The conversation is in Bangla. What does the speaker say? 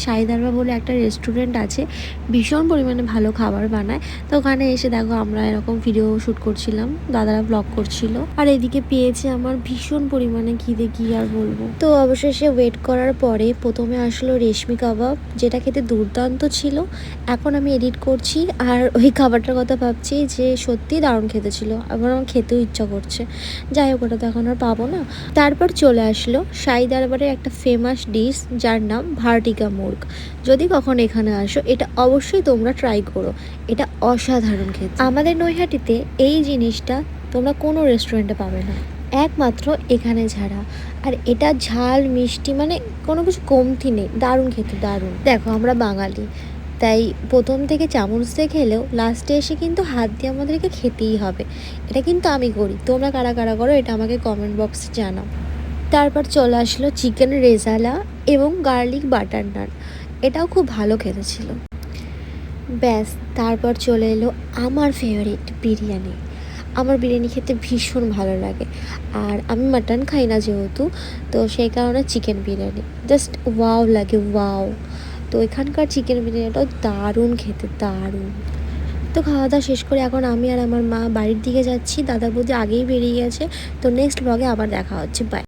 শাহিদারবা বলে একটা রেস্টুরেন্ট আছে, ভীষণ পরিমাণে ভালো খাবার বানায়। তো ওখানে এসে দেখো আমরা এরকম ভিডিও শ্যুট করছিলাম, দাদারা ব্লগ করছিল, আর এদিকে পেয়েছে আমার ভীষণ পরিমাণে খিদে, কি আর বলবো। তো অবশেষে ওয়েট করার পরে প্রথমে আসলো রেশমি কাবাব, যেটা খেতে দুর্দান্ত ছিল। এখন আমি এডিট করছি আর ওই খাবারটার কথা ভাবছি যে সত্যি দারুণ খেতে ছিল, আবার আমার খেতেও ইচ্ছা করছে। যাই হোক, ওটা তো এখন আর পাবো না। তারপর চলে আসলো শাহি দরবারের একটা ফেমাস ডিশ, যার নাম ভার্টিকা মুর্গ। যদি কখন এখানে আসো, এটা অবশ্যই তোমরা ট্রাই করো, এটা অসাধারণ খেতে। আমাদের নৈহাটিতে এই জিনিসটা তোমরা কোনো রেস্টুরেন্টে পাবে না, একমাত্র এখানে ছাড়া। আর এটা ঝাল মিষ্টি মানে কোনো কিছু কমতি নেই, দারুণ খেতে, দারুণ। দেখো আমরা বাঙালি, তাই প্রথম থেকে চামচ দিয়ে খেলেও লাস্টে এসে কিন্তু হাত দিয়ে আমাদেরকে খেতেই হবে। এটা কিন্তু আমি করি, তোমরা কারা কারা করো এটা আমাকে কমেন্ট বক্সে জানাও। তারপর চলে আসলো চিকেন রেজালা এবং গার্লিক বাটার নান, এটাও খুব ভালো খেতে ছিল। ব্যাস, তারপর চলে এলো আমার ফেভারিট বিরিয়ানি। আমার বিরিয়ানি খেতে ভীষণ ভালো লাগে, আর আমি মাটন খাই না যেহেতু, তো সেই কারণে চিকেন বিরিয়ানি জাস্ট ওয়াও লাগে, ওয়াও। তো এখানকার চিকেন বিরিয়ানিটাও দারুণ খেতে, দারুণ। তো খাওয়া দাওয়া শেষ করে এখন আমি আর আমার মা বাড়ির দিকে যাচ্ছি, দাদা বৌদি আগেই বেরিয়ে গেছে। তো নেক্সট ব্লগে আবার দেখা হচ্ছে, বাই।